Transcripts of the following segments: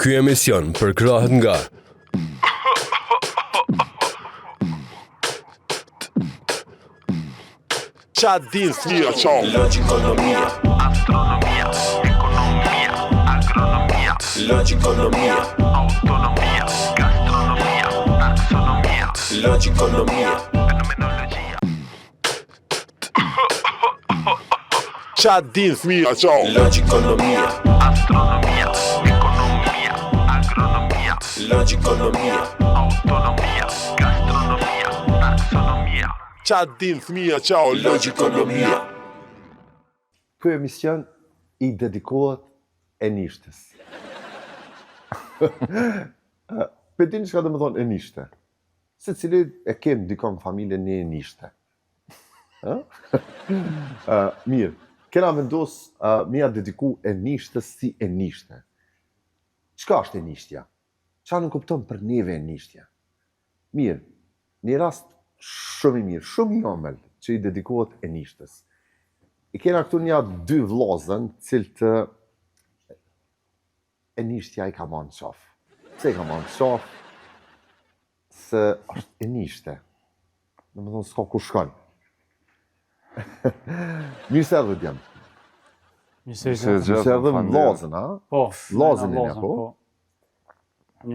Ky emision përkrahet nga Qa din flia qau Logikonomia, astronomia, economia, agronomia, logikonomia, autonomia, gastronomia, taxonomia, logikonomia, fenomenologia. Qa din flia qau Logikonomia, astronomia, economia, agronomia, logikonomia, autonomia, gastronomia, taxonomia. Qa din flia qau Logikonomia. Ky emision i dedikohet enishtes. Për dini çka do të thonë enishte? Se cili e kem dikon familjen në enishte. Mirë, kena vendos me ja dediku enishtes si enishte. Çka është enishtja? Çfarë nuk kupton për neve enishtja? Mirë, një rast shumë i mirë, shumë i omël që i dedikohet enishtes. I kena këtu një dy vllazën, cilët enishtja i ka marrë në qaf. Pse i ka marrë në qaf? Se është enishte. Në më thonë s'ka ku shkon. Mirë se erdhët jam. Mirë se Mirë se erdhëm vllazën, ha? Po, Vllazën e vllazën, një, po?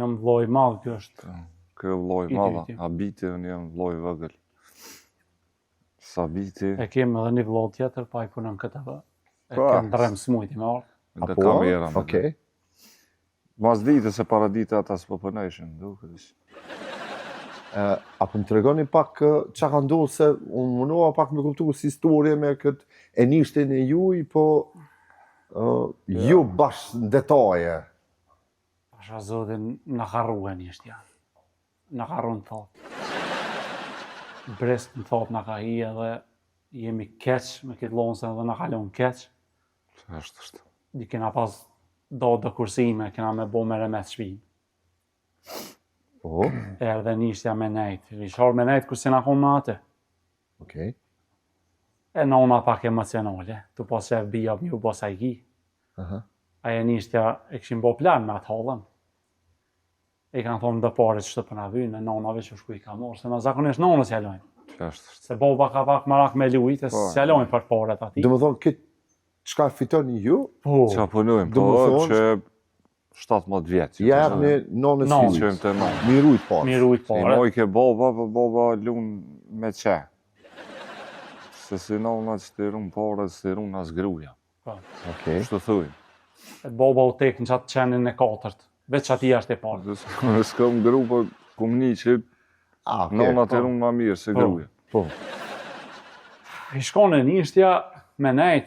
Jam vlloj i madh, kjo është. Kjo vlloj I madha, drejtim. habiti unë jam vlloj i vogël. Sabiti E kem edhe një vlloj tjetër, pa i punon këtë vë. E Po. kem 3 smujt i marr. nga kamera. Okej. Mas dite se para dite ata s'po punojshin, duket. Apo më tregoni pak çka ka ndodhur, se unë mundova pak me kuptu si historie me këtë enishten e juj, po ju bash në detaje. Pasha zotin na harruen ishtja. Na harruen thot. Brest në thot na ka hi edhe jemi keq me këtë lonsën dhe na kalon keq. Është. Di kena pas do kursime, kena me bo me remet shpinë. Po, Erdhe nishtja me nejt. Vishar me nejt kur si na kon me atë. okej. E nona pak emocionale. Tu pas shef bija mju bos a i ki. Aha. Aja nishtja e këshim bo plan me atë halën. E kanë thonë dë pare që të përna vynë, e nonave që shku i ka morë, se na zakonisht nonës jalojnë. Është. Se boba ka pak marak me lujt, e Po. s'jalojnë për paret ati. Do më thonë, këtë çka fitoni ju, Po, Qa punojmë, Do po më thonë- që 17 vjetë. ja në nonës Nonës. juj. Qëmë të non. Mirujt pas. mirujt I pare. moj ke baba, po baba lun me qe. Se si nona që të run pare, që të run as gruja. Okej. Kështu thujnë. E boba u tek në qatë qenin e 4, veç ati ashtë e parë. S'kam gru, po kum një që Ah, okej. nona të run ma mirë se Po. gruja. Po. I shkon e nishtja me nejt.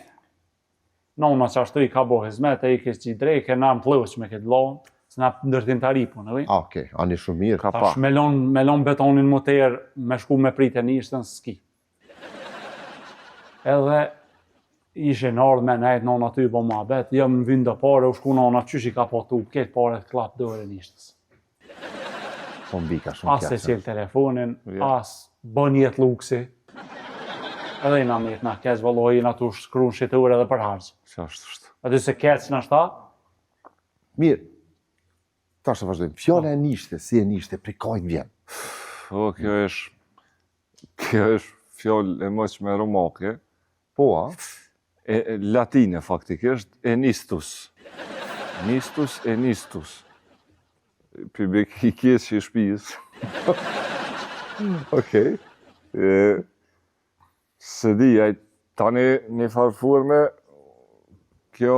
Nona që ashtu i ka bo hizmet, e i kështë që i drejke, na më plëvës me këtë lonë, se na ndërtim të ripun, edhe? Ah, okej. Ani shumë mirë. Ka pa. Tash me lon betonin moter, me shku me prit e nishtën, s'ki. Edhe ishin ardhë me nejt nona ty bo ma bet, jam në vyndë pare, u shku nona qysh i ka po tu, ketë pare të klap dore nishtës. Po mbika shumë As e keq. qel telefonin, Ja. as bën jetë luksi. Edhe i na mirë, na keq vëlloj, na tu shkru në shitur edhe për harqë. Qa është. Aty se keq në shta, Mirë. Tash të vazhdojmë. Fjala e nishte, si e nishte, prej kajt vjen. Po, kjo është fjallë e mëq me romake, Po, a? e latine faktikisht, enistus. Nistus, enistus. Për bek i kjesë që i shpijës. Okej. Se di, tani një farforme, kjo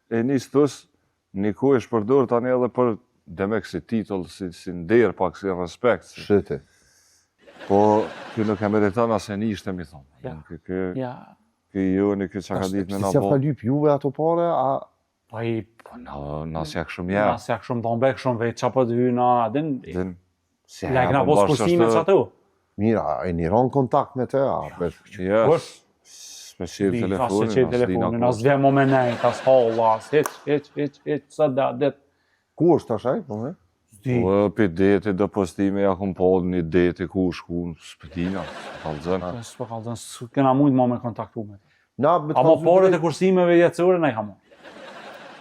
enistus, një ku është përdor tani edhe për demek si titull, si nder pak, si respekt. Shëti. Po, kjo nuk e meriton as e nishte, mi thonë. Ja. Kjo ja, joni, kjo që ka ditë me Si na s'ja po. ka lyp juve ato pare, a... pa i Po, na s'jak shumë ja. Nas jak shumë tombek shumë vetë çapo të hyna, adin, Din, si la kena po pos bash kursime është- çatu. Mira, e një ron kontakt me te, a... Ja, Kush? me qirë Di fas telefonin, se qe as dina telefonin, kur. as dhe moment, as halla, as hiç, sa da det. Ku është tash ai? Po, me? Di, Po, për deti do postime, ja kom pa një deti ku shku, s'pëtina, s'pëtallëzën. s'po kallzon, s'kena mujt më me kontaktu me. Na, me të Amo kalzu pore drejt- të kursimeve jetësore na i ka mo.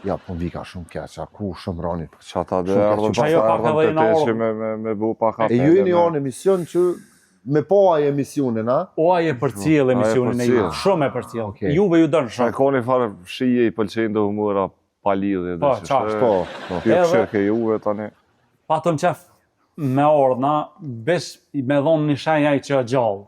Ja, po vika shumë keqa, ku shumë rani. Qa ta dhe Shumë ardhën keq. pas Ajo pak ardhën edhe të në orë. teqi me bu pa kafe. E ju jeni anë emision që me po ai emisionin, a? O ai e përcjell emisionin e ju. përcjell. Shumë e përcjell. Okej. Juve ju dën Qa shumë. ka një farë shije i pëlqejnë do humora pa lidhje. Po, dhe që qartë. shë- Po, po. Kjo Edhe- këshirë ke juve tani. Patëm qef me ordna, bes me dhonë një shenjë ai që gjallë.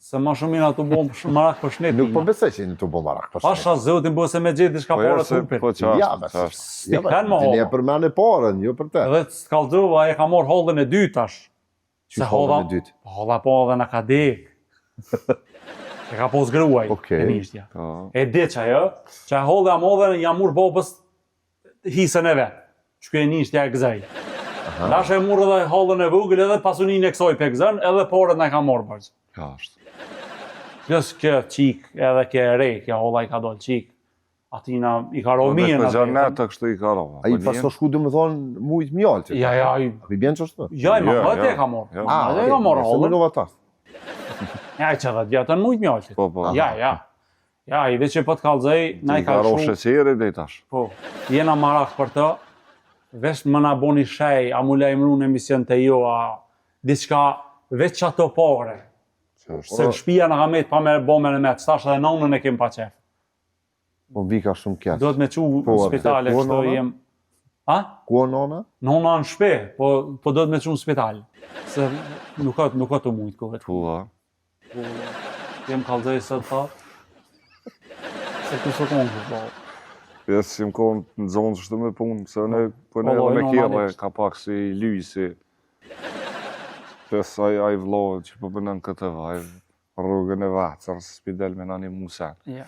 Se ma shumë mina të bom shumë marak për shnetin. Nuk po besoj që jeni të bo marak për Pasha zotin bëse me gjithë diçka Po pare herë se trupin. po Ja, qartë, bes. qartë. Stikan më Dini e holla. për mene parën, jo për te. Edhe të skallzova e ka morë hollën e dytë tash. Që hollën e dytë? Holla po edhe në ka dek. E ka pos gruaj Okej. e nishtja. Po. E di që ajo, që e hollë e modhen jam mur bobës hisën e vetë. Që kjo e nishtja e gëzaj. Lash e mur edhe hollën e vogël edhe pasunin e kësoj pe gëzën edhe porët në ka morë bërgjë. Ka është. Plus kjo qik edhe kjo e re, kjo holla i ka dollë qik. Atina i ka Po romin. me gjanet të kështu i ka rova. A i pas ka shku dhe më thonë mujt mjallë që. Ja, ja, A i bjen që është? ja, ma Jo, hëtë jo. e ka morë. Jo. Ma dhe ka morë Se hollën. më novatar. Ja, i që dhe djetën mujt mjallë. Po, po. Ja, ja. Ja, i veç që po të kalzej, na i Ti ka ka ro shumë. sheqeri dhe i tash. Po, jena marak për të, veç më na boni shej, a mu lajmëru në emision të jo, a diçka veç që ato pare. Që është. Se shpia në kamet pa me bo me në met, stash edhe nonën e kem pa qef. Po vika shumë keq. Do të me qu Po, në spitale, pse, ku kështu nona? jem... A? Ku nona? Nona në shpe, po do të me qu në spital. Se nuk ka të mujtë kohët. Tu, a? Jem kalzej së të thot. Se të së konë, po. Pjesë që më konë në zonë që shtu me punë, se në po në Po, edhe me kjerë, normalisht. ka pak si lyj, si... Pjesë aj vlohë që po bënën këtë vaj, rrugën e vacër, s'pi del me nani musen. Ja.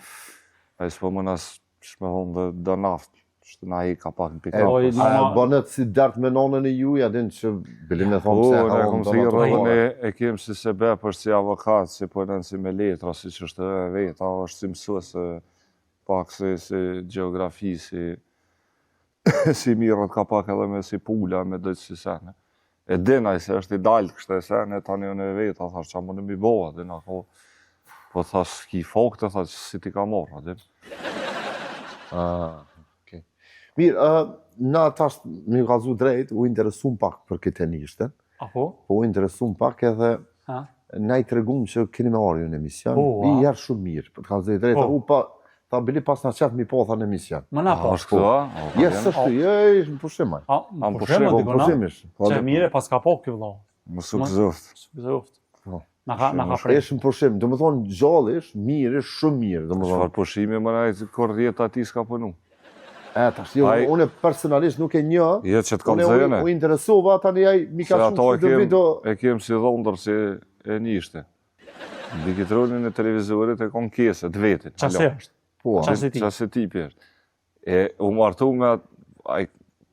A i s'po më nas shme thonë dhe do naftë, që na i ka pak në E, pikapë. Oj, a nona- bënet si dert me nonën e ju, ja din që bilin e thonë Po, pse ne kom si rrugën e... e kem si sebe për si avokat, si po nën si me letra, si që është e veta, është si mësues, pak si geografi, si si mirët ka pak edhe me si pula, me dojtë si sene. E dinaj se është i dalë kështë e sene, tani unë e veta, thash që më në mi boha, dina ko, po thash ki fokte, thash si ti ka morra, din. Okay. Mirë, na tash me ju kalzu drejt, u interesum pak për këtë nishtën, Apo? po u interesum pak edhe Ha? na i tregum që keni me orë ju në emision, Po, i a? jarë shumë mirë, për të kalzu drejt, Po. u pa, ta bili pas na qëtë mi po tha në emision. Më na A, po. është këto, a? O, Jes, vjen. është, ishë më pushimaj. A, Am po pushim, shemë Po, di bëna. pushimish. Që mire pas ka po kjo vëllo. Më suk zëft. Zoft. Po. Na ka prej. Ishë më pushim, do më thonë gjallë ishë, mirë, ishë shumë mirë, do më Çfarë thonë. pushimi më najtë kur rrjetë ati s'ka punu. Tash, jo, Ai- unë personalisht nuk e një, Jetë që të unë kalzene. u interesova, tani ai mi Se ka ato shumë këtë video, e kem si dhondër si e njishte. Digitronin e televizorit e kon kese, të vetit. Qa se është? po, Qa se ti? Qa se tipi është. E u martu me ai,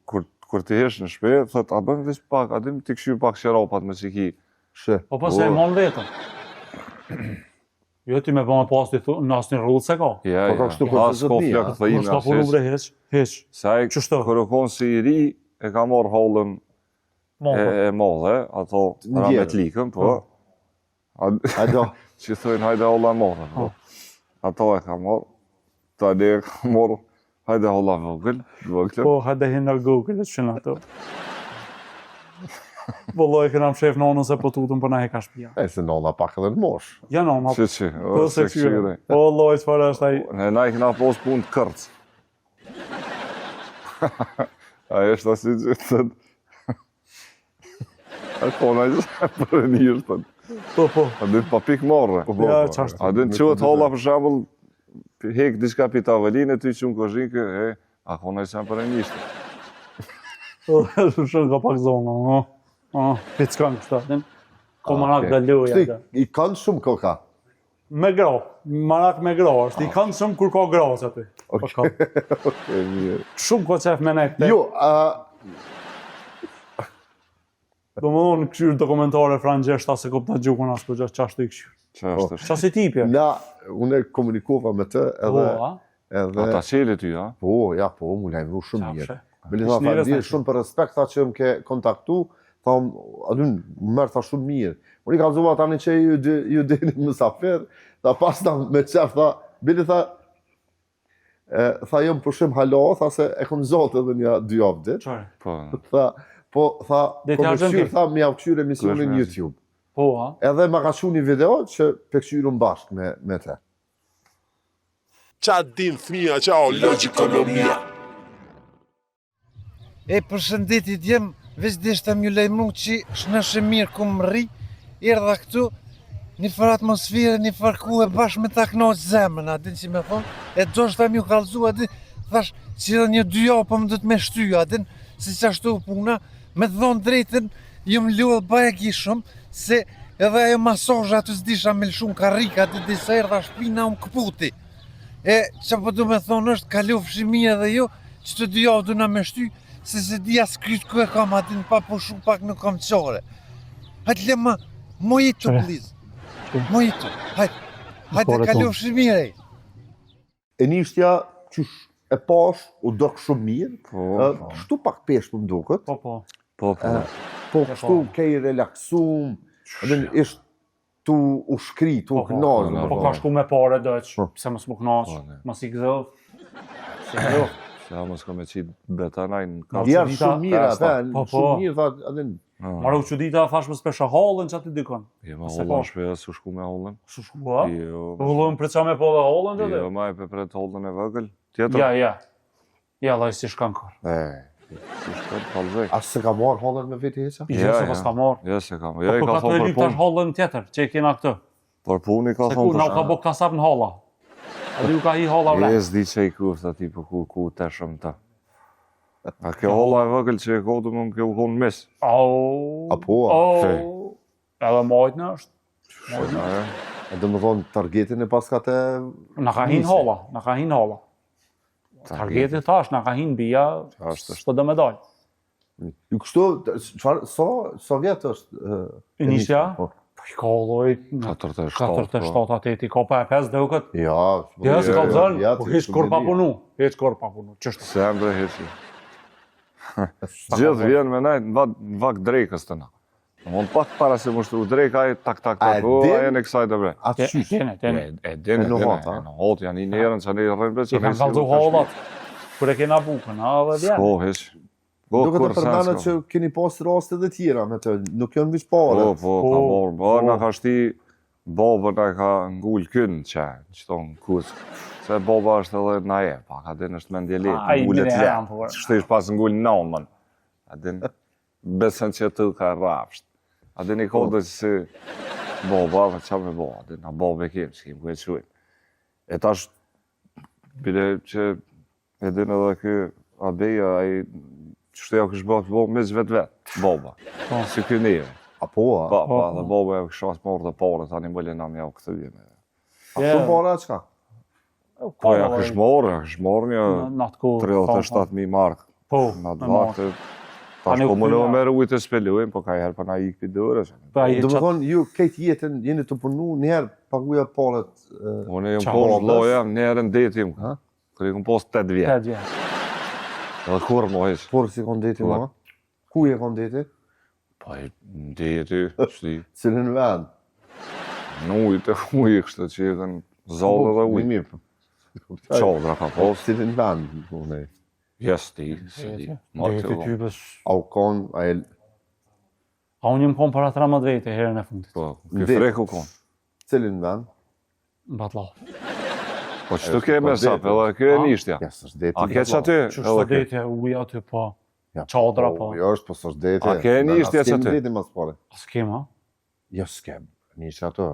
kur ti hesh në shpe, thot, a bën veç pak, a dim ti këshyr pak sherapat me që ki. shë. Po po se e mon vetëm. Jo ti me bëma pas të thu, në asë një rrullë se ka. Ja, Po ka kështu kur As të ko zotnia, flak të Nuk ime, s'ka punu bre heq. Heq. Se ai, Qështu? kur u konë si i ri, e ka marrë hollën Mon, po. e madhe, ato Ndjerë. rametlikën, po. A do, Që thojnë hajde holla morë. Po. Ato e ka morë, tani e ka morë, hajde holla vogël, Po, hajde hinë në Google, e që në ato. Vëlloj, këna më shef nonën se po tutëm për na he ka shpia. e se nona pak edhe në mosh. Ja nona, Që, po o, se se këshyre. këshyre. Po, loj, çfarë është ai. Ne na i këna pos punë të kërcë. A është asi që të thëtë. A kona i që për e njërë të. Po, po. A dhe pa pikë morë. Ja, qashtu. A dhe në qëtë holla për shambull, hek diçka pi tavelinë, ty që në kozhinkë, a kona i që për e njështë. Shumë ka pak zonë, no. Pickon kështu, atin. Ko marak dhe luja. Kështu i kanë shumë koka. Me gro, marak me gro, është i kanë shumë kur ka gros aty. Po ka. E mirë. Shumë ko qef me nejtë. Jo, Do më dhonë këshyrë dokumentare frangeshta se kopta gjukun asë për gjashtë qashtu i këshyrë. Që është është. Qa si tipje? na, unë e komunikova me të Po, edhe, a? edhe, Ata qeli ty, a? po, ja, po, mu lajmëru shumë Qafshe. mirë. Bili tha, Ishtë njerëz falëndirë në shumë për respekt, tha që më ke kontaktu, tha, adun, më mërë tha shumë mirë. Unë i ka zova tani që ju dini mësafer, tha pas ta me qef, tha, bili tha, Tha jam pushim hala, tha se e kom zotë edhe një 2 javë ditë. Çfarë? Po, Tha, Dhe po t'ja me zhën këshyrë, ti? tha, me javë këshyrë emisionin Duhesh me YouTube. Po, ha? Edhe ma ka shu një video që pe këshyrën bashkë me te. Qa din fëmija qaut. Logikonomia. E përshëndeti djem, veç deshta m'ju lajmu që shënëshe mirë ku më rri, erdha këtu, një farë atmosfere, një farë ku e bashkë me ta knoqë zemrën, a din që me thonë, e do shta m'ju kalzu, a din, thash, që edhe një 2 javë po më dhëtë me shtyja, a din, si që ashtu puna, me thonë drejten, ju më lullë baja shumë, se edhe ajo masazh aty s'disha me lëshun karrika, aty disa erdha shpina unë këputi. E që po du me thonë është, kalu fshimia dhe jo, që të 2 javë du na me shty, se dija s'kryt ku e kam atin pa pushu pak nuk kam qare. Hajtë le ma, mojitu please. Mojitu, hajtë kalu fshimire. E nishtja qysh e pash, u dërk shumë mirë, Po, kështu pak pesh më mdukët, Po. po. po kështu kej relaksum, edhe ishtë tu u shkri, tu u knazë. Po ka shku me pare dëq, Po. pse mos më knaq, ne. mos i gëzëv. Si gëzëv. Ja mos kam e qitë betanaj në Ma kapë. Djerë dita- shumë mirë Testa. ata, Po, shumë po. mirë, tha, edhe Marrë u që dita thash më spesha hollën që aty dikon. Jo, ma Se hollën po. shpeja, su shku me hollën. Shu shkua? Jo, Hullën për qa me po dhe hollën që jo, dhe? ma e pepret hollën e vëgël. Tjetër? Ja. Ja, laj si shkan kër. Si shkët, palzek. As se ka marrë hollën me veti heqa? Jo, se pas ka marrë. Jo, se kam. Po Jo, i ka ka të e thonë për lip tash punë. hollën tjetër, që i kena këtë. Për punë i ka Se ku thonë na u për ka bo kasap në holla. A di u ka hi holla vre. Je s'di që i kuft ati për ku të shumë ta. A kjo holla e vëgël që e kodë më kjo u konë mis. Au. Apo, Au. Edhe majtë në është. Ajo. e dhe më thonë targetin e pas ka te... Na ka hin holla. Targeti thash, na ka hin bia, Ashtë s'po do me dal. Ju kështu, sa vjetë është? Nisja? Po. Po i ka holloj 47, 47 ateti, ka pa e 5 dhe u këtë. Ja, Ja, se ka zënë, ja, po ti hiç kur pa shumë punu. Hiç kur pa punu. Ç'është? Se më dhe heqi. Gjithë vjen me najtë në vak drejkës të na. Mund pak para se më shtru drejka, ai tak, A o, din? a e në kësaj të bre. Atë qysh. Tene. E din, në hot, a? në hot, janë i njerën që në i rrën I kanë kalzu hollat. Kur e kena bukën, a dhe vjen. Sko, heq. Po, Duke të kur përmendet që keni pas raste dhe tjera me të, nuk janë vish pare. Po, ka morë. Po, na ka shti, babën e ka ngull kënë që tonë kus. Se baba është edhe na e, pa ka din është mendje letë, Ai, ngullet mire, letë. janë, po. Kështë ish pas ngull naun, man. A din, besën që të ka rafsht. A din i kodë që si baba, pa qa me baba, a din, a baba e kemë, që kemë kujtë shuajnë. E tash, bile që e din edhe kë abeja, ai qështë ja kështë bërë me vetë, baba. Si kë neve. Apo, a? Pa, dhe baba e kështë asë morë dhe pare, tani më lena mja u këtë vjene. Ashtu pare, qka? Po, ja kështë morë një Në atë ku. 37.000 markë. Po, Në atë me marrë. vakte, Tani tash po më në këtu, merë ujtë të spelujnë, po ka herë për na ikë për dërë. Pa i Do më qatë. thonë, ju këtë jetën jeni të punu, njerë paguja paret... Unë jam Qa, posë baba? loja, njerën detim, Ha? kërë i këm posë 8 vjetë. 8 vjet. Dhe kur më heqë. Por si kon deti, Po. ma? Ku je kon deti? Pa i deti, shti, Cilin vend? në ujtë, ujë kështë që i kanë zallë dhe ujë. Mirë. Qodra ka posë, Cilin vend, unë. jes ti, se di. Ma Deti të ty bës. A u kon, a e... A unë jëm kom para 13 vete herën e fundit. Po, Në kë det. freku konë. Cilin vend? Në Batllov. Po që të keme sap, edhe kjo e nishtja. Ja, s'është deti. A ke që aty? Ç'është Edhe kjo. deti uja aty po. Ja, Qadra, po. Jo, është, po s'është deti. A ke nishtja që As aty? kemi deti mas pare. S'kem, ha? Jo, s'kem. Nishtja ato.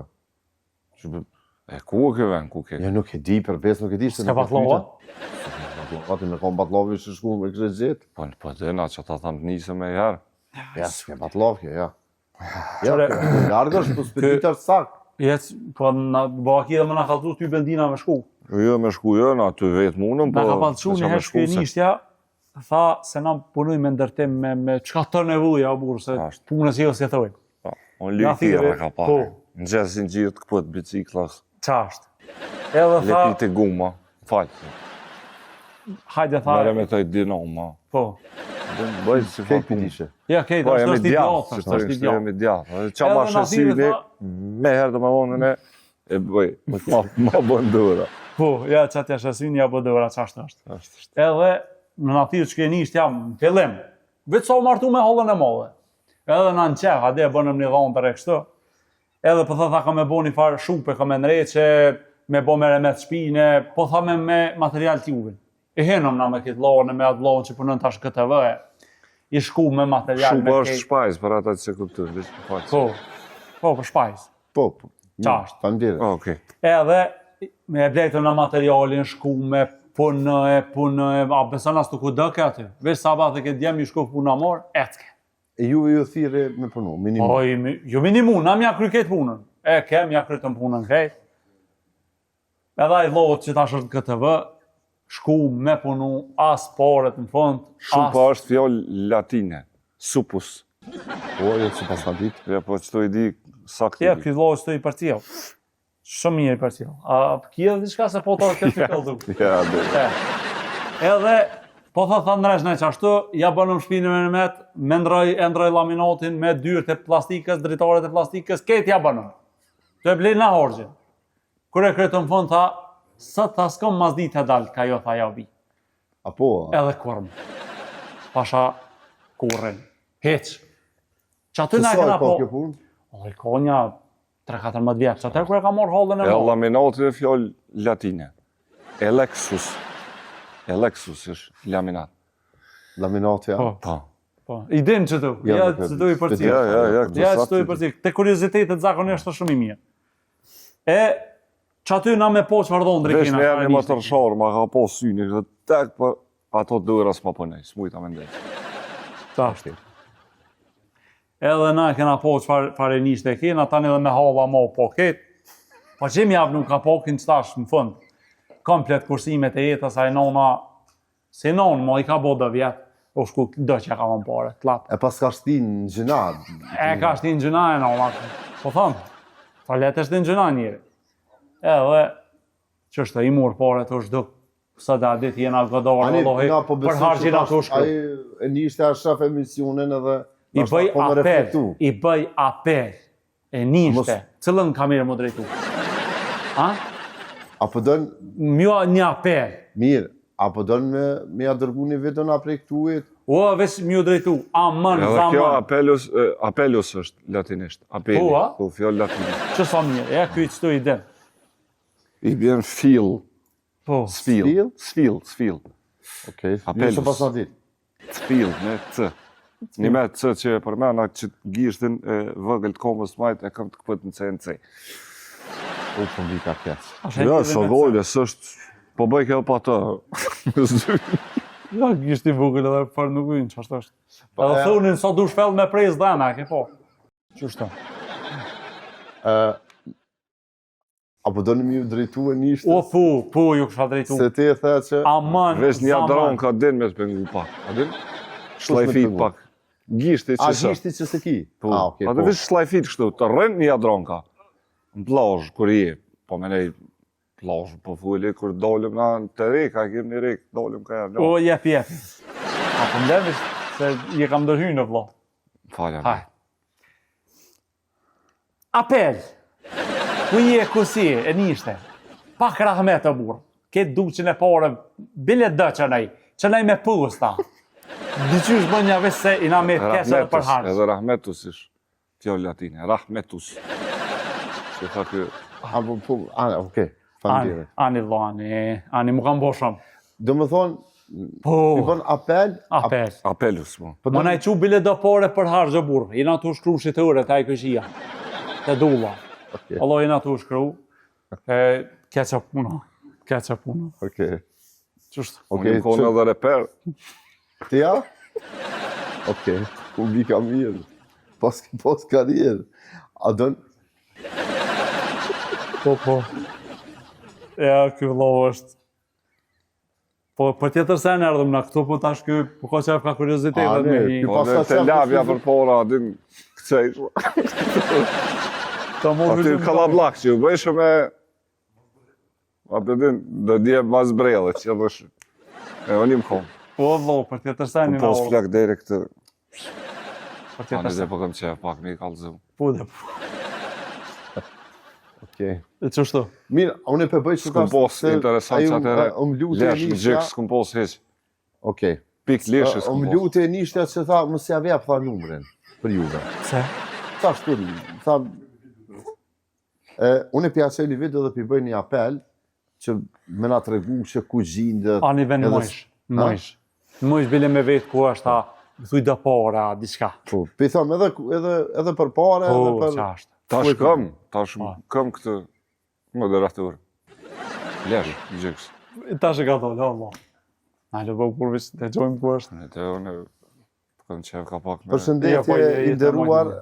E ku e kjo ven, ku ke? Ja, nuk e di, për besë nuk e di. se S'ka nuk e Batllova? fyta. Ati me kom Battlovi që shku me kështë gjithë. Po dena që ta thamë nisë me herë. Ja, s'ke Battlovi, ja. Ja, Qore- largë është, po s'peditar sak. Jec, po na baki dhe më na kallzu ty benzina me shku. Jo me shku jo, na ty vetë munëm, po... Na ka pallçu një herë shkoj nishtja, tha se na punoj me ndërtim me çka të nevoja burr se Ashtë. punës jo si thojnë. Unë Na lyk tjera thirrë, ka po. pa. Në gjesin gjithë këpët biciklas, Ç'asht. Edhe tha, lepit e guma, fajtë. hajde tha, Mere me të i dinoma. po. Bëjtë si Kej fa punë. pitishe. Ja, kej, Po, jam i është djatë, idiot, që është të rështë idiot. jam i djatë. Qa ma Edhe na thirrë, shësini, tha- me herë të më vonën e bëj, ma bëndura. Po, ja çati ashasin ja bodora ç'ashtu është. Edhe në natyrë që keni ishtë jam në fillim. Vetë sa u martu me hollën e madhe. Edhe në anqef, ade e bënëm një dhonë të rekështu. Edhe po tha ka me bo një farë shupe, ka me nëreqe, me bo me remet shpine, po tha me material t'juvin. I henëm na me këtë lojën e me atë lojën që punën tash këtë vëhe. I shku me material Shupa me është shpajs, për ata që se kuptën, veç për faqë. Po, për shpajs. Po. Qashtë. Faleminderit. Okej. Edhe me blejtën në materialin, shku me punë, a beson as të ku dëke aty. Veç sabat e këtë djem i shku puna morë, ecke. E juve ju thirrë me punu, minimum. Po, jo minimum, na mja kry këtë punën. E kem, ja krytën punën krejt. Edhe i dhot që tash është këtë vë, shku me punu, as paret në fund. Shupa është fjallë latine. Supus. Po, jo që pas në ditë. Ja, po qëto i di sakti. Ja, këtë dhot që të i për tjel. Shumë mirë i për tjel. A kje dhe diçka se po të këtë fikëll duk. Ja, dhe. Edhe, po tha ndresh në qashtu, ja bënëm shpinë me në met, me ndroj laminatin, me dyrët e plastikës, dritaret e plastikës, ketë ja bënëm. Të e blejnë në horgjën. Kër e kretë në fund, tha, së të s'kom mas ditë e dalë, ka jo, tha, ja bi. Apo? Edhe kurmë. Pasha kurën. Heq. Që aty në e këna po... kjo punë? O, i ko nja 3-14 vjetë, që atër kër e ka morë hollën e E morë. laminatin e fjallë latine. Elexus. Elexus është laminat. Laminat, ja. Po. Po, i din që tu, ja që tu i për cilë. Ja, Ja që tu i për cilë. Te kuriozitetet zakonisht të shumë i mirë. E, që aty na me po që vardon Vesh drejkina. në janë një motorsharë, ma ka po syni, këtë tek për ato dëra s'ma pënej, s'mujta me ndejtë. Ta është. Edhe na kena po që fare nishtë e kena, tani edhe me hava mo po ketë. Pa që mi javë nuk ka po kënë qëtash në fund. Komplet kursimet e jetës, a i nona, si nonë, mo i ka bo dë vjetë, o shku dë që ka më pare, t'lap. E pas ka shtin në gjëna. E ka shtin gjëna e nona, po thëmë, ta letë shtin gjëna njëri. Edhe, që është i murë pare të është duk, së da dit jena gëdorë, allohi, për hargjina të shku. Ai e nishte a shef emisionin edhe... I bëj apel, e nishte, cëllën ka mirë më drejtu. A? Apo dën... Mjo një apel. Mirë, apo dën me ja dërgu një vetën a prej këtuit? O, veç mjo drejtu, amën, Edhe kjo zamën. apelus është latinisht. Apeli, Po, a? po fjallë latinisht. Që sa mirë, e kuj qëtu i dem. I bjen fil, Po. sfil, sfil. Okej, Apelus. mirë që pas në ditë. Sfil, me C. Një me C që e përmena që gishtin e vëgël të komës majtë e kam të këpët në CNC. U po mbi ka keq. Ja, sa dojle, sështë, po bëj kjo pa të. Ja, gishti vogël edhe për nuk ujnë, që është. Edhe thunin, sa du shpell me prejz dhe me, ke po. Që është? Apo dënë mi ju drejtu e nishtës? O, po, ju kësha drejtu. Se ti e the që... Amën, Vesh një adron zamën. ka din me të pengu pak. A din? Shlajfit pak. Gishti A që së. gjishti që se ki? Po, A, okej, a të po. vesh shlajfit kështu, të rën një adron ka. Në plazh, kur je, po me nej, plazh, po fulli, kur dolim na në të rek, a kem një rek, dolim ka javë. O, jepi. A po mdevish, se je kam dërhy në vlo. Falja. Haj. Apel. Ku je kusi, e nishte. Pak rahmet të burë. Ketë duqin e pare, bile dë që nej. Që nej me pusta. Diqysh bën një vese se i na me kesë edhe për harës. Edhe rahmetus ish. Fjallë latine, rahmetus. Që tha kë... Apo, po, okej, faleminderit. Ani vlo, ani mu kam bo shumë. Do më thonë, Po, i bën apel, apel. Apelus, mo. Më na i qu bile do pare për harë gjë burë. I na tu shkru shitëre, ta i këshia. Të dulla. Okej. Allah i na tu shkru. Keqa puna. Okej. Qështë? Unë konë edhe reper. Ti ja? Okej, ku mbi ka mirë. Pas karierë. A dënë, Po. Ja, kjo vlo është. Po, për tjetër se në erdhëm na këtu, po tash kjo, po ka qef ka kuriozitetet me hi. kjo Po pas dhe ka të qef lavja kështu- për pora, din këcej. Ta mos Aty kalablak që u bëjshë me... A për din, dhe dje mas brele, që edhe shë. E onim kom. Po, vlo, për tjetër se në Po pos flak deri këtë... Për Ani tjetër dhe se. po kam qef pak me i kalëzëm. Po dhe po. Okej. E çështo. Mirë, unë e përbëj që S'kum pos interesant që atëre. Më lutë e Lesh në nishtja. gjik, s'kum pos heq. Okej. Pik leshe s'kum Më pos. lutë e nishtja që tha, mos ja vjep, tha numrin për juve. Pse? Tha shtu, tha, unë e pja qeli video dhe pi bëj një apel që me na të regu që ku gjindët. Ani vend edhe mojsh. Mojsh bile me vetë ku është ta, thuj da para, diçka. Po, pi thom edhe për pare, Po, edhe për... qashtë. Tash këm këtë moderator. Lesh në gjik. Tash e ka thonë, Allah. Na le bëu kurvis të gjojmë ku është. Te unë kanë qef ka pak me... Përshëndetje i nderuar,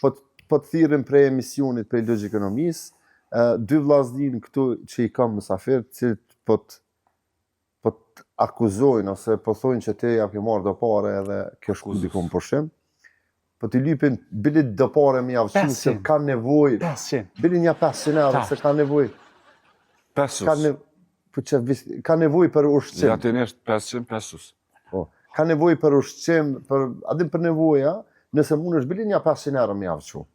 po të thirrim prej emisionit prej Logjikonomisë, dy vllaznin këtu që i kam mysafir, të cilët po të akuzojnë ose po thonë që te ja ke marrë do pare edhe kjo shku diku në pushim. Po t'i lypin bilit do pare me javësu se kanë nevojë. 500. Bilin ja 500 euro se kanë nevojë. Pesus. Ka nevojë për ushqim. Latinisht 500 pesus. Po, ka nevojë për ushqim, adin për nevoja, nëse mund është bilin ja 500 euro me javësu.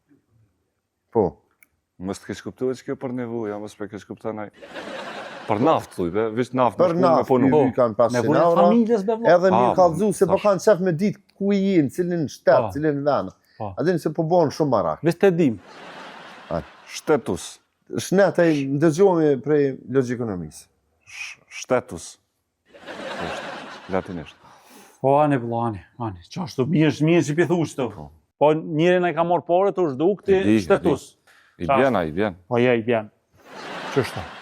Po. Mos të keq kuptuar që kjo për nevoja, mos për keq kupton ai. Për naftë thuj, be, veç naftë. Për naftë i kanë 500 euro. Familjes be vllai. Edhe një kallëzu se po kanë qef me ditë ku i jenë, cilin shtet, cilin vend. Adin se po bën shumë marak. Veç të dim. Shtetus. Shnetaj ndëgjohemi prej Logjikonomisë. Shtetus. Latinisht. Po, ani vllani, ani. Qashtu, mirë që pi thush të. Po, njërin e ka marrë pare të është dukti shtetus. I bjen. Po, i bjen. Qështu?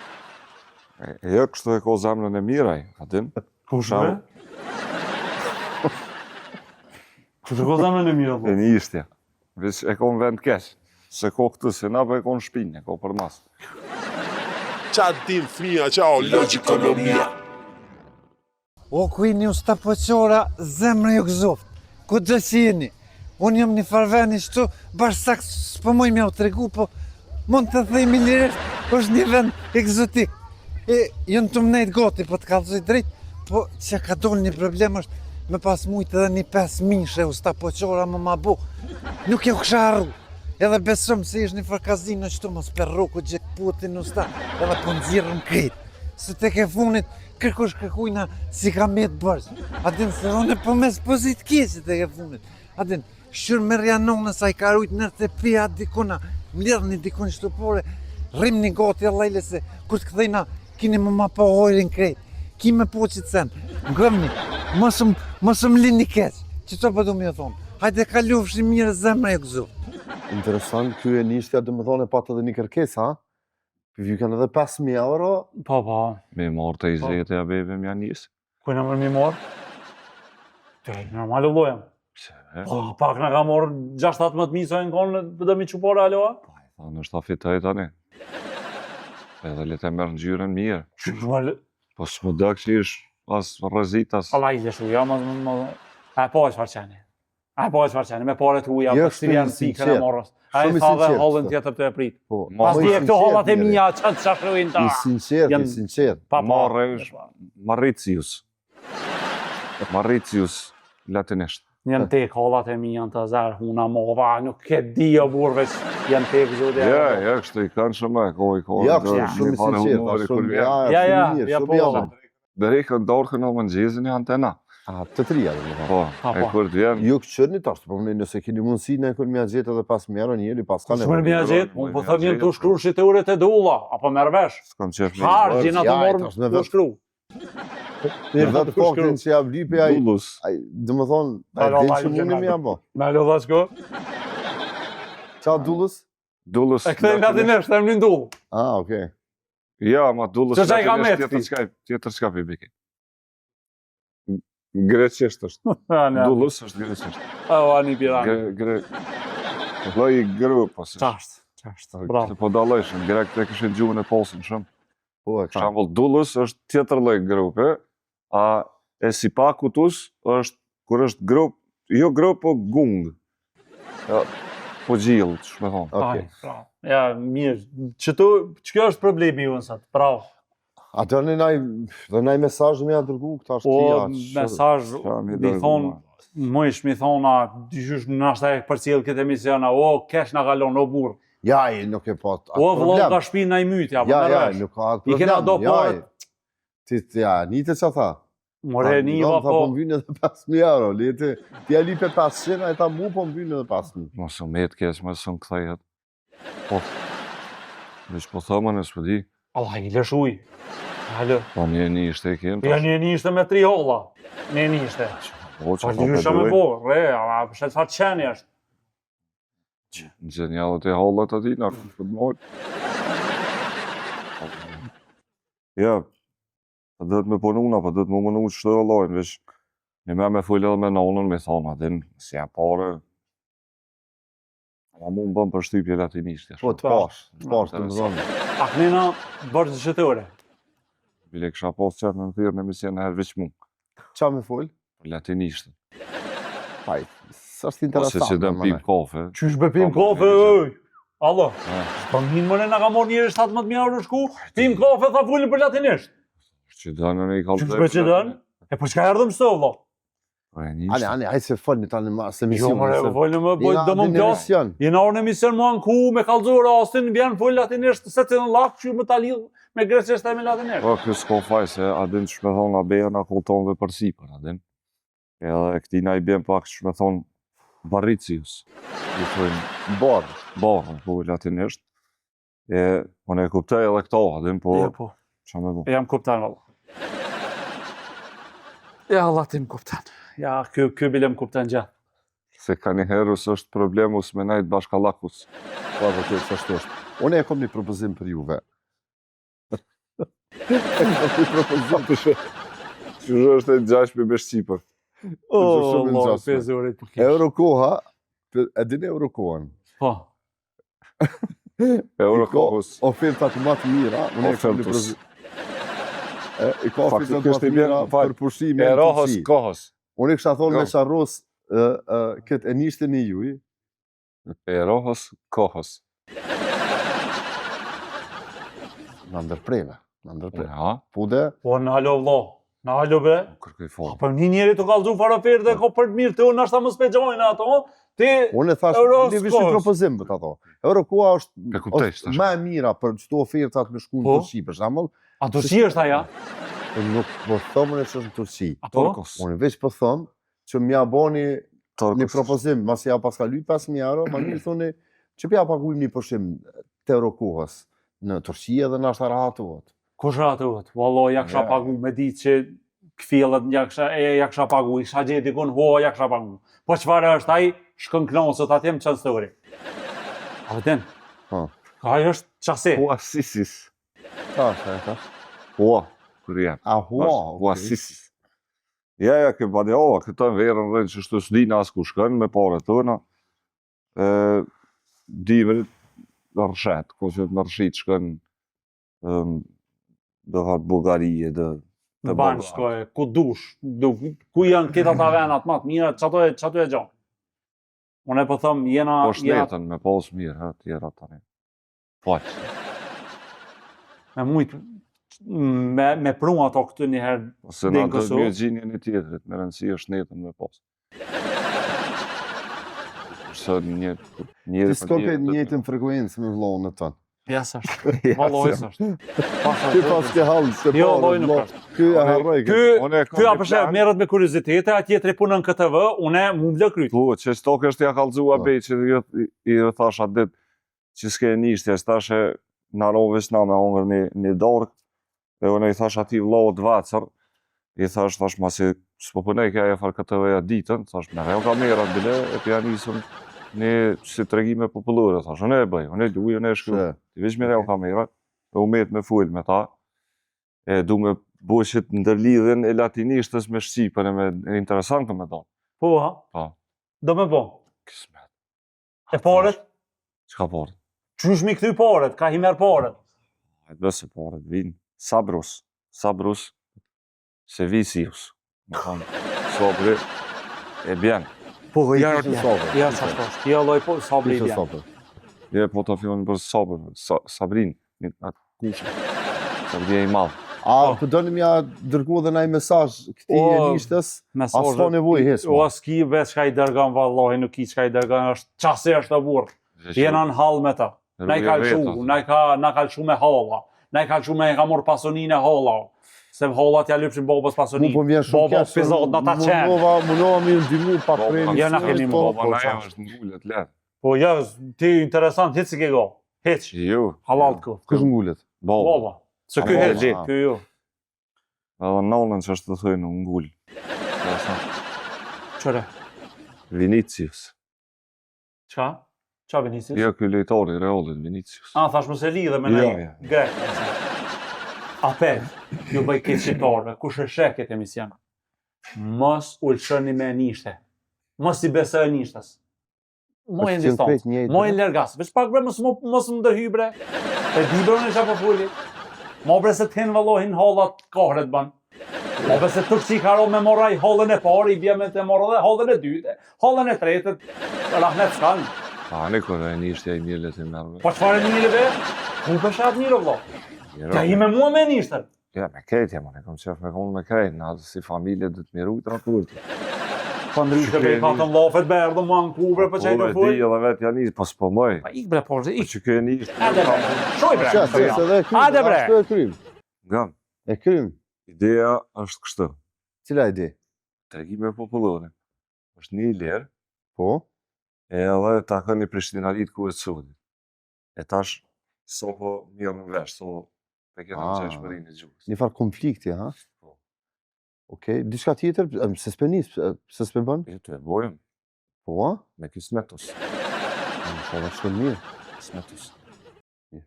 Jo, kështu e ko zemrën e miraj, adin? Kushme? Kështu ko zemrën e mirë, e një ishtja. Veç e ko në vend keq. Se ko këtu, se na për e ko në shpinë, e ko për mas. Qa din fëmija, qao, Logjikonomia. O kujni u stapoqora, zemrë ju gëzoft. Ku dhe që jeni? Unë jam një farveni shtu, bashkë s'po moj mja u tregu, po mund të thejmë lirisht, është një vend egzotik. Jënë të mnejt goti, po të kalzoj drejt, po që ka dollë një problem është me pas mujtë edhe një 5 mishe u stapoqora më ma bu. Nuk e u kësha arru. Edhe besëm se ishtë një farkazino qëtu mos për roku gjekputin në sta, edhe po nëzirëm krejt. Se te ke funit, kërkujna si ka me të bërgjë. Adin se unë po mes pozit kjeqë te ke funit. Adin, shërë me rjanonës a i ka rujt nërë të pia dikuna, mlirë një dikun shtupore, rrim një gati allajle se kur të këthejna kini më ma po hojrin krejt. Ki me po që të sen, ngëmni, mosëm lini keq, që të përdu me thonë. Hajde ka lufsh një mirë zemre e gëzu. Interesant, kjo e nishtja dhe më thonë e patë edhe një kërkes, ha? Ju kanë edhe 5.000 euro. Po. Me marrë të i zete a bebe me janis. Kuj në mërë mi morë? Te, normal u lojem. Po, pak në ka morë 6-17 so e në konë për dhe mi qupore aloha? Tha, në shtafitoj tani. Edhe le të merë në gjyren mirë. Po s'mu dëk që ish as rëzit, as... Allah i leshu, ja, e po e shfarqeni. Me pare të uja, për shtë janë pikën e morës. A e tha dhe hollën tjetër të e prit. Pas dje këto hollat e mija, qëtë qashrujnë ta. I sinqert. Marrë është Mauritius, latinisht. Janë tek hollat e mija në të zërë, huna mova, nuk ke di o burve që janë tek zhudja. Ja, kështë i kanë shumë e ko. Ja, kështë shumë sinqert. Ja, po. Dhe rikën dorë kënë më nëgjizën e antena. Të trija dhe më Po, e kur të vjen... Ju këqërni tash, po nëse keni mundësi në kërë mja gjetë edhe 5.000 euro njëri, pas ka Shmër mja gjetë, unë po thëm jenë të shkru shiteure të dulla, apo merë vesh. S'kam qef me Harë, gjena të morë të shkru. Në vetë faktin që javë lipe, Dullus. dhe më thonë, a i din që mundi me jam bo. Me lo dhe shko. Qa Dullus? Dullus... E këtej latinisht, e më një ndullë. Okej. Ja, ma Dullus... Që qaj ka metë ti? Tjetër shka për biki. Greqisht është. Dullus është greqisht. O, ani pirani. Loj i gru, pas është. Qashtë, bravo. Po dalëshën, grek të këshin gjuhën e polsin shumë. Po, e kësha. Shambull, Dullus është tjetër loj grupe, a e si pakutus është, kur është grup, jo grup, po gung. Po gjillë, që shme thonë. Okej. Ja, mirë. Që kjo është problemi ju nësat, bravo. A të në naj mesazh me ja dërgu këta është tia? O, mesazh, mi thonë, mëjsh mi thonë, dyqysh në ashtë e për cilë këtë emisiona, o, kesh në kalon, o burë, Ja, nuk e po atë O, vëllon ka problem. shpinë na i mytja, po Ja, merresh. nuk ka atë I kena do problem. porët. Ja, nitë që tha. More niva Po po. më vynë edhe 5.000 euro. Lete, ti ali pe 500, e ta mu po më vynë edhe 5.000. Mos u met keq, mos u kthehet. Po. Veç po thoma në s'po di. Allah i lëshuj. Halo. Po një ishte e kem. Ja një ishte me 3 holla. Një ishte. Po Po që lysha me bo, re, a pështet fa të qeni është. Në gjenjallet e hallat ati, në kështë për të mojt. Ja, pa dhëtë me pununa, pa dhëtë me mënu që të lojnë, veç një me full edhe me nonën, me thonë, adin, si ja pare, ma mu më bëm për shtypje latinisht. Po të pash, të më zonë. Aknina bërë të qëtëre. Bile kësha pas qëtë në thyrë në emision në herë veç mu, Qa me full? për latinisht. Haj, së është Ose interesant. që dëm pim kafe. Qysh be pim Po, kafe, oj. Allo, Ha, po minë mëne nga ka morë njëri 17.000 euro në shku, pim kafe tha fullin për latinisht. që dënë në i kalë Qysh be që dënë? E po qka erdhëm së, vlo? Ane, hajtë se fëllë një tani ma se Jo, emision. mëre, folë më bojt do më mjas. Jena orë në emision mua në ku, me kalëzur rastin, vjen full latinisht, se të në lakë, që më ta lidhë me greqesht e me latinisht. Po, kjo s'ko faj, se adin që me thonë, a beja nga kultonve për sipër, adin. Edhe këtina i bjen pak që me thonë, Barricius. I thujnë, barë, po i latinisht. Unë e kuptoj edhe këto, adin, po, Jo, po. që me bo. Jam kuptan, valla. Ja, Allah ti më kuptan. Ja, kjo bile më kuptan gjatë. Se ka një herës është problemus me najtë bashkallakus. Po, dhe të qashtu është. Unë e kom një propozim për juve. E kom një propozim për shumë. Që është e gjashme me Shqipër. O, Allah, pezurit për kish. Eurokoha, e din Eurokohën. Po. Eurokohës. Ofertat më të mira, unë e kom një Ofertus. propozim. I ka ofertat më Faktikisht të i bjen, mira fal, për pushime E në rohës Turqi. kohës. Unë e kësha thonë me Ko. Sharros këtë e nishtin e juj. E rohës kohës. Në ndërpreve. Në ndërpreve. Ja, Po dhe, Po, në halo vlo. Në halo be. kërkoj formë. Po, një njeri të kalëzu fara ofertë dhe ka për të mirë, të unë ashta më spegjojnë ato, ti... unë e thash, Euros një vishë kohës. propozim për të ato. Eurokoha E kuptoj, është s'tash. më e mira për çdo ofertat me shku në Po. Turqi, për shembull, A Turqi është aja? unë nuk po thomën e që është në Turqi. Apo? Turkos. Unë veç po thom që m'ja boni një Turkos. propozim, masi ja pas ka lyp 5.000 euro, ma mirë thoni që pja paguim një pushim të Eurokohës në Turqi edhe në ashtë rahatohet. Kush ratuhet? Wallo, ja kësha Ja. pagu me ditë që këfillet ja kësha pagu, isha gjeti kun ho, ja kësha pagu. Po çfarë është ai? Shkën knoset atje më çan stori. A veten? Po. Ai është çase. Po asisis. Ta. Po, kur jam. A hua, Po asisis. Ja, ke badeva, këta në verën rënë që shtu s'dina as ku shkën me pare tëna. Dimrit në rrshet, ko që në rrshit shkën dhe hartë Bulgarije, dhe Në banë shkoj, ku dush, ku janë këta ta venat më të mira, çato e gjon. Unë e po them jena po shnetën me pas mirë, ha, tjera tani. Po, me mujt me pru ato këtu një herë. se Din na do Kosovë. një gjinje një tjetërit, me rëndësi është shnetën me pas. Së njëri Ti s'ko ke njëjtën frekuencë me vllahun e tënë. Ja s'është. Valloj s'është. Ti pas ke hallë se Jo, po. lloj nuk është. Ky e harroj. Ky a përshë merret me kuriozitete, atje tre punën në KTV, unë mu blë kryt. Po, që stokë është ja kalzua Po. bej, që i thash atë dit, që s'ke nishtja, s'tashe në rovis na me hongër një dorë, dhe unë i thash ati vlohët vacër, i thash masi, s'po pënej kja e farë KTV-ja ditën, thash me reo kamerat bile, e pja nisëm një si tregime popullore, thash, unë e bëj, unë e duj, unë e shkru, ti veç me reo kamerat, e u met me full me ta, e du me bushit ndërlidhen e latinishtës me Shqipën, e me interesantë me do. Po, ha? Po. Do me po. Kismet. E paret? Çka paret? Qysh mi kthy paret? Ka himer paret? Hajtë bëse paret vinë. Sabrus, se visius. Më thonë, sobri, e bjen. Po, Ja, sabër. ja, sa shkosh. Ja, lloj po, sabri Ishte bjen. sabër. Je po të fillon për sabër, Sabrin, atë kushë. Sabri e i madh. A po donim ja dërgu edhe ndaj mesazh këtij O, nishtës? Mesazhe. As s'ka nevojë hes. O, s'ki be çka i dërgon vallahi, nuk i çka i dërgon, është çase është e burr. Jena në hall me ta. Na i ka lëshu, na ka lëshu me halla. Na i ka lëshu me ka marrë pasoninë e halla. Se hallat ja lypshin babës pasoninë. Po vjen shumë Baba pizot na ta qen. Munova mi ndihmu pa kreni. Ja na keni Baba na është ngullet lehtë. Po ja, ti interesant, hiç si ke go. Hiç. Jo. Halal ku. Kush ngullet? Baba. Se ky Baba, hiç, ky jo. Edhe nonën që është të thënë ngull. Çfarë? Vinicius. Çka? Çka Vinicius? Jo, ky lojtori i Realit, Vinicius. Thash mos e lidhe me Jo, ne. jo. Grek. Apel, ju bëj këtë shqiptarëve, kush e sheh këtë emision. Mos ulçoni me nishte. Mos i besoj nishtës. Moj në distancë. Moj në largas. Veç pak bre mos më ndërhy bre. E di bre në çapo fuli. Mo bre se ten vallohin hallat kohret ban. Mo bre se tukçi karo me morraj hallën e parë, i bie me të morrë dhe hallën e dytë, hallën e tretë. Rahmet skan. Ne kur e nishtja i mirë të merr. Po çfarë mirë be? Ku peshat mirë vëlla. Ja i me mua me nishtën. Ja, me krejt jam, ne kom qef me konë me krejt, në atë si familje dhe të miru të rakurti. Po ndryshke me i ka të lafet berdë, mua në kubre për qaj të fuj. Po e di edhe vetë janë ishtë, po s'po moj. Pa ik bre, po Po ik. që kjo e një Hajde bre, shoj bre. Hajde bre. Ashtu e krym. Gam, E krym. ideja është kështu, Cila ide? tregime popullore. është një lirë, Po. edhe ta kënë një Prishtinarit ku e të sudit. E tash, so po mirë në vesh, so pe këtë në që shmërinë e gjuhës. Një farë konflikti, ha? Po. Okej, diçka tjetër, se s'pe nis, se s'pe bën? E të e bojëm, Po, ha? me kismetus. Inshallah shkon mirë. Kismetus.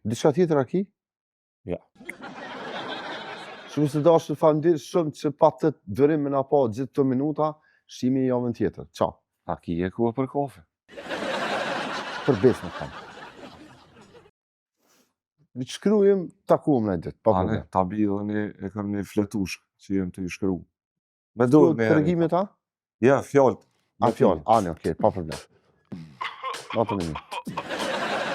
Diçka tjetër a ki? Ja. Shumë se dashur faleminderit shumë që patë dërim na pa gjithë këto minuta, shihemi javën tjetër. Ciao. A ki e ku e për kafe. Për besën kam. Ne shkruajmë, takuam në ditë, pa Ane, problem. ta bi dhe ne e kam një fletushk që jem të i shkru. Me Do dorë me tregimet ta? Ja, fjallët. A fjalë, ane, okej, pa problem. Natën e mirë.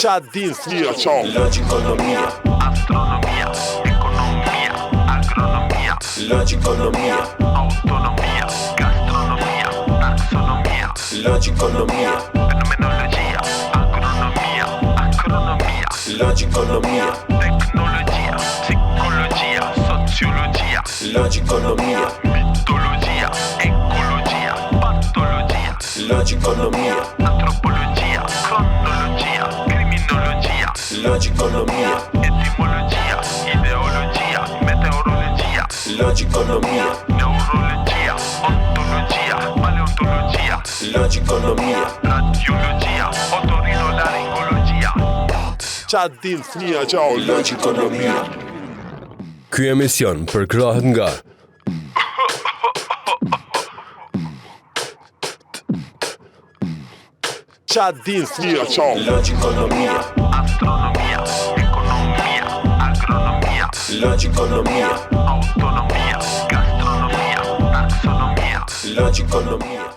Qa din fëmija, qao. Logikonomia, astronomia, economia, agronomia, logikonomia, autonomia, gastronomia, taxonomia, logikonomia, fenomenologia, agronomia, acronomia, logikonomia, tecnologia, psicologia, sociologia, logikonomia, mitologia, ecologia, patologia, logikonomia, antropologia, cronologia, criminologia, logikonomia, etimologia, ideologia, meteorologia, logikonomia, neurologia, ontologia, paleontologia, logikonomia, radiologia, otorinolaringologia, Qa din fëmija, qao. logikonomia. Ky emision përkrahet nga Qa din fëmija, qao. Logikonomia, astronomia, economia, agronomia, logikonomia, autonomia, gastronomia, taxonomia, logikonomia.